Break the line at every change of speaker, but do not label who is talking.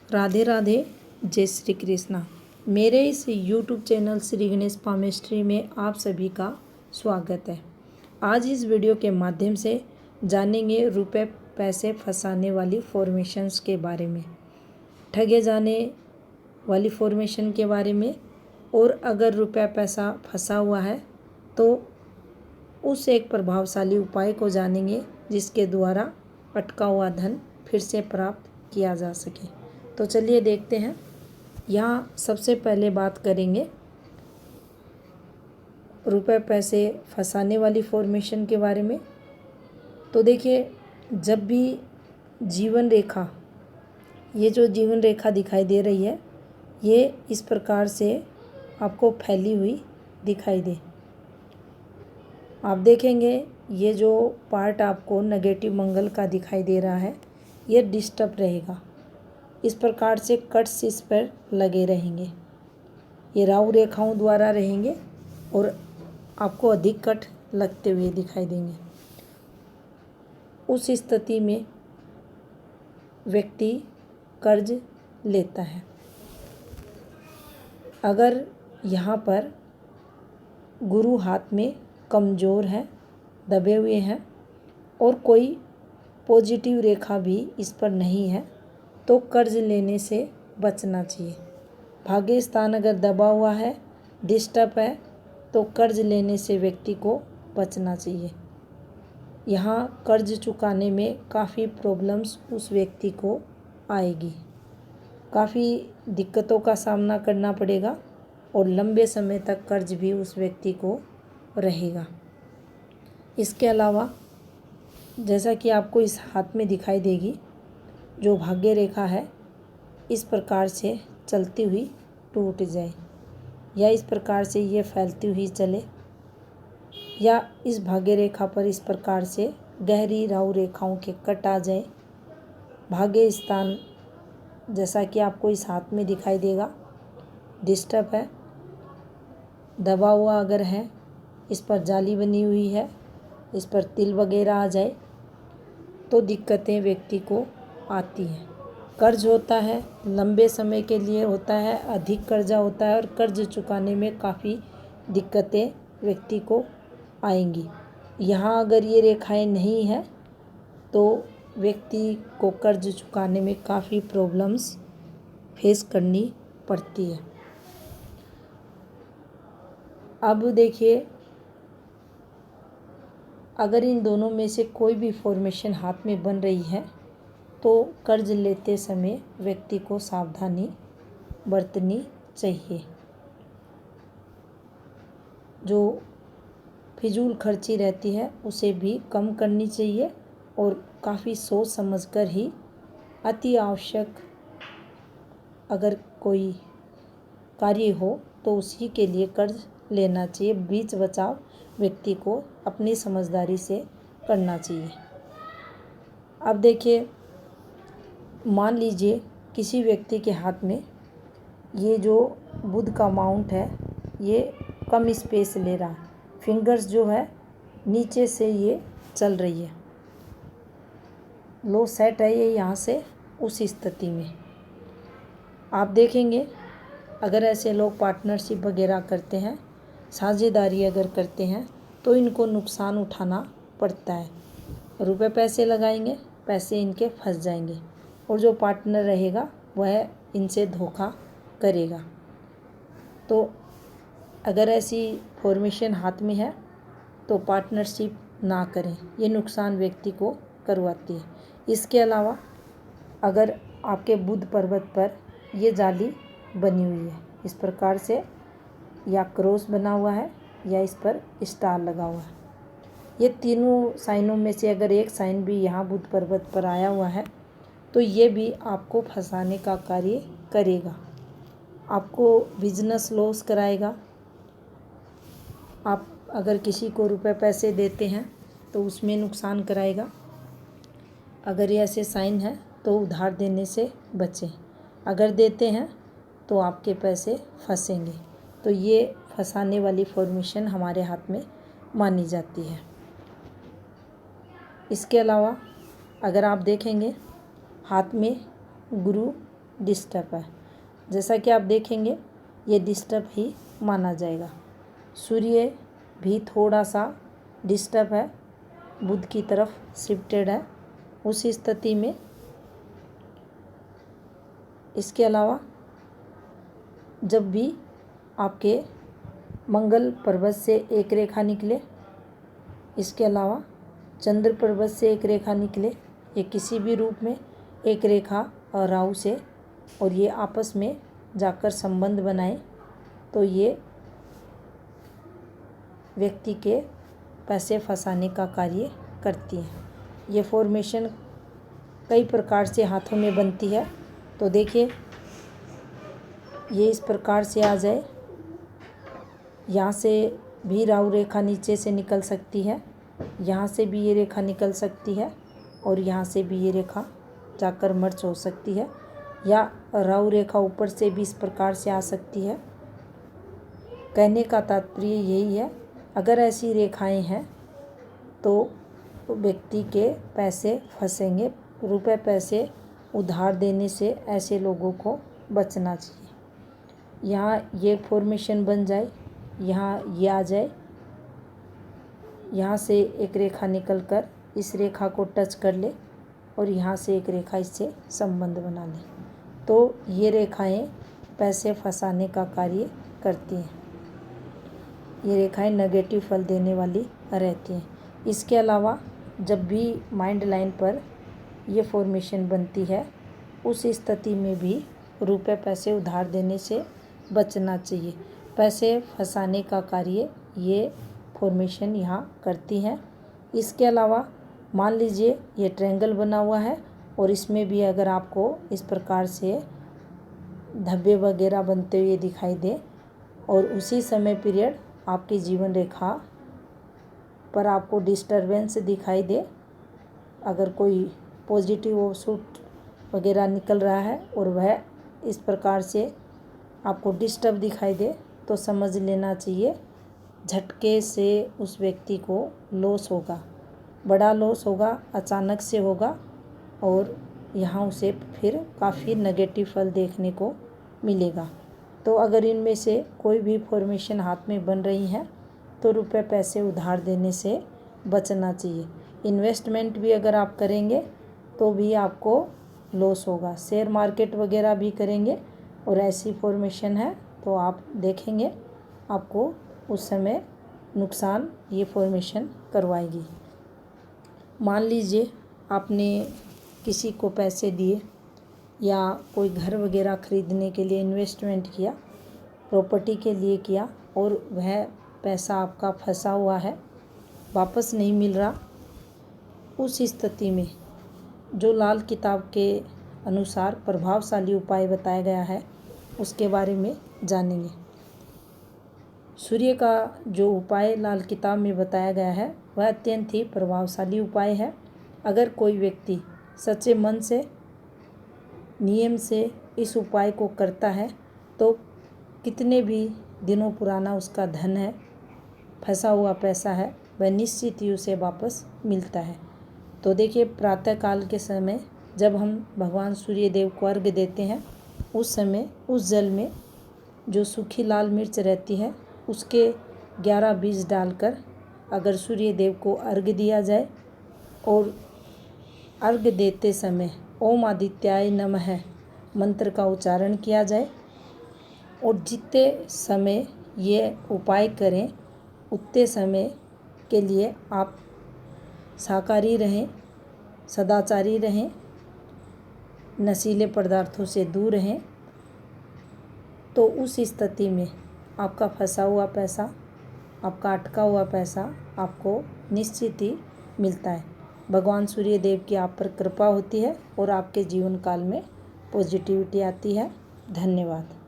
राधे राधे, जय श्री कृष्णा। मेरे इस YouTube channel Shri Ganesh palmistry में आप सभी का स्वागत है। आज इस वीडियो के माध्यम से जानेंगे रुपए पैसे फंसाने वाली फॉर्मेशंस के बारे में, ठगे जाने वाली फॉर्मेशन के बारे में, और अगर रुपया पैसा फंसा हुआ है तो उस एक प्रभावशाली उपाय को जानेंगे जिसके द्वारा अटका हुआ धन फिर से प्राप्त किया जा सके। तो चलिए देखते हैं। यहाँ सबसे पहले बात करेंगे रुपए पैसे फंसाने वाली फॉर्मेशन के बारे में। तो देखिए, जब भी जीवन रेखा, ये जो जीवन रेखा दिखाई दे रही है, ये इस प्रकार से आपको फैली हुई दिखाई दे, आप देखेंगे ये जो पार्ट आपको नेगेटिव मंगल का दिखाई दे रहा है, ये डिस्टर्ब रहेगा। इस प्रकार से कट्स इस पर लगे रहेंगे, ये राहु रेखाओं द्वारा रहेंगे और आपको अधिक कट लगते हुए दिखाई देंगे। उस स्थिति में व्यक्ति कर्ज लेता है। अगर यहाँ पर गुरु हाथ में कमज़ोर है, दबे हुए हैं और कोई पॉजिटिव रेखा भी इस पर नहीं है तो कर्ज लेने से बचना चाहिए। भाग्य स्थान अगर दबा हुआ है, डिस्टर्ब है, तो कर्ज लेने से व्यक्ति को बचना चाहिए। यहाँ कर्ज चुकाने में काफ़ी प्रॉब्लम्स उस व्यक्ति को आएगी, काफ़ी दिक्कतों का सामना करना पड़ेगा और लंबे समय तक कर्ज भी उस व्यक्ति को रहेगा। इसके अलावा जैसा कि आपको इस हाथ में दिखाई देगी, जो भाग्य रेखा है इस प्रकार से चलती हुई टूट जाए, या इस प्रकार से ये फैलती हुई चले, या इस भाग्य रेखा पर इस प्रकार से गहरी राहु रेखाओं के कट आ जाए। भाग्य स्थान जैसा कि आपको इस हाथ में दिखाई देगा डिस्टर्ब है, दबा हुआ अगर है, इस पर जाली बनी हुई है, इस पर तिल वगैरह आ जाए तो दिक्कतें व्यक्ति को आती हैं। कर्ज होता है, लंबे समय के लिए होता है, अधिक कर्जा होता है और कर्ज चुकाने में काफ़ी दिक्कतें व्यक्ति को आएंगी। यहाँ अगर ये रेखाएं नहीं हैं तो व्यक्ति को कर्ज चुकाने में काफ़ी प्रॉब्लम्स फेस करनी पड़ती है। अब देखिए, अगर इन दोनों में से कोई भी फॉर्मेशन हाथ में बन रही है तो कर्ज लेते समय व्यक्ति को सावधानी बरतनी चाहिए। जो फिजूल खर्ची रहती है उसे भी कम करनी चाहिए और काफ़ी सोच समझकर ही अति आवश्यक अगर कोई कार्य हो तो उसी के लिए कर्ज लेना चाहिए। बीच बचाव व्यक्ति को अपनी समझदारी से करना चाहिए। अब देखिए, मान लीजिए किसी व्यक्ति के हाथ में ये जो बुध का माउंट है ये कम स्पेस ले रहा है, फिंगर्स जो है नीचे से ये चल रही है, लो सेट है ये यहाँ से। उस स्थिति में आप देखेंगे अगर ऐसे लोग पार्टनरशिप वगैरह करते हैं, साझेदारी अगर करते हैं तो इनको नुकसान उठाना पड़ता है। रुपए पैसे लगाएंगे, पैसे इनके फंस जाएंगे और जो पार्टनर रहेगा वह इनसे धोखा करेगा। तो अगर ऐसी फॉर्मेशन हाथ में है तो पार्टनरशिप ना करें, ये नुकसान व्यक्ति को करवाती है। इसके अलावा अगर आपके बुध पर्वत पर ये जाली बनी हुई है इस प्रकार से, या क्रॉस बना हुआ है या इस पर स्टार लगा हुआ है, ये तीनों साइनों में से अगर एक साइन भी यहाँ बुध पर्वत पर आया हुआ है तो ये भी आपको फंसाने का कार्य करेगा, आपको बिजनेस लॉस कराएगा। आप अगर किसी को रुपए पैसे देते हैं तो उसमें नुकसान कराएगा। अगर ये ऐसे साइन है तो उधार देने से बचें, अगर देते हैं तो आपके पैसे फंसेंगे। तो ये फंसाने वाली फॉर्मेशन हमारे हाथ में मानी जाती है। इसके अलावा अगर आप देखेंगे हाथ में गुरु डिस्टर्ब है। जैसा कि आप देखेंगे ये डिस्टर्ब ही माना जाएगा। सूर्य भी थोड़ा सा डिस्टर्ब है, बुध की तरफ शिफ्टेड है। उस स्थिति में इसके अलावा जब भी आपके मंगल पर्वत से एक रेखा निकले, इसके अलावा चंद्र पर्वत से एक रेखा निकले, ये किसी भी रूप में एक रेखा और राहु से, और ये आपस में जाकर संबंध बनाए, तो ये व्यक्ति के पैसे फंसाने का कार्य करती है। ये फॉर्मेशन कई प्रकार से हाथों में बनती है। तो देखिए ये इस प्रकार से आ जाए, यहाँ से भी राहु रेखा नीचे से निकल सकती है, यहाँ से भी ये रेखा निकल सकती है, और यहाँ से भी ये रेखा जाकर मर्ज हो सकती है, या राहु रेखा ऊपर से भी इस प्रकार से आ सकती है। कहने का तात्पर्य यही है, अगर ऐसी रेखाएं हैं तो व्यक्ति के पैसे फंसेंगे। रुपए पैसे उधार देने से ऐसे लोगों को बचना चाहिए। यहाँ ये फॉर्मेशन बन जाए, यहाँ ये आ जाए, यहाँ से एक रेखा निकलकर इस रेखा को टच कर ले, और यहाँ से एक रेखा इससे संबंध बना ले, तो ये रेखाएं पैसे फंसाने का कार्य करती हैं। ये रेखाएं नेगेटिव फल देने वाली रहती हैं। इसके अलावा जब भी माइंड लाइन पर ये फॉर्मेशन बनती है, उस स्थिति में भी रुपए पैसे उधार देने से बचना चाहिए। पैसे फंसाने का कार्य ये फॉर्मेशन यहाँ करती हैं। इसके अलावा मान लीजिए ये ट्रायंगल बना हुआ है, और इसमें भी अगर आपको इस प्रकार से धब्बे वगैरह बनते हुए दिखाई दे, और उसी समय पीरियड आपकी जीवन रेखा पर आपको डिस्टरबेंस दिखाई दे, अगर कोई पॉजिटिव ऑफशूट वगैरह निकल रहा है और वह इस प्रकार से आपको डिस्टर्ब दिखाई दे, तो समझ लेना चाहिए झटके से उस व्यक्ति को लॉस होगा, बड़ा लॉस होगा, अचानक से होगा, और यहाँ उसे फिर काफ़ी नेगेटिव फल देखने को मिलेगा। तो अगर इनमें से कोई भी फॉर्मेशन हाथ में बन रही है तो रुपए पैसे उधार देने से बचना चाहिए। इन्वेस्टमेंट भी अगर आप करेंगे तो भी आपको लॉस होगा। शेयर मार्केट वगैरह भी करेंगे और ऐसी फॉर्मेशन है तो आप देखेंगे आपको उस समय नुकसान ये फॉर्मेशन करवाएगी। मान लीजिए आपने किसी को पैसे दिए या कोई घर वगैरह ख़रीदने के लिए इन्वेस्टमेंट किया, प्रॉपर्टी के लिए किया, और वह पैसा आपका फंसा हुआ है, वापस नहीं मिल रहा। उस स्थिति में जो लाल किताब के अनुसार प्रभावशाली उपाय बताया गया है उसके बारे में जानेंगे। सूर्य का जो उपाय लाल किताब में बताया गया है वह अत्यंत ही प्रभावशाली उपाय है। अगर कोई व्यक्ति सच्चे मन से नियम से इस उपाय को करता है तो कितने भी दिनों पुराना उसका धन है, फंसा हुआ पैसा है, वह निश्चित ही उसे वापस मिलता है। तो देखिए प्रातःकाल के समय जब हम भगवान सूर्य देव को अर्घ्य देते हैं उस समय उस जल में जो सूखी लाल मिर्च रहती है उसके 11 बीज डालकर अगर सूर्य देव को अर्घ्य दिया जाए और अर्घ्य देते समय ओम आदित्याय नमः मंत्र का उच्चारण किया जाए और जितने समय ये उपाय करें उतने समय के लिए आप शाकाहारी रहें, सदाचारी रहें, नशीले पदार्थों से दूर रहें, तो उस स्थिति में आपका फंसा हुआ पैसा, आपका अटका हुआ पैसा आपको निश्चित ही मिलता है। भगवान सूर्य देव की आप पर कृपा होती है और आपके जीवन काल में पॉजिटिविटी आती है। धन्यवाद।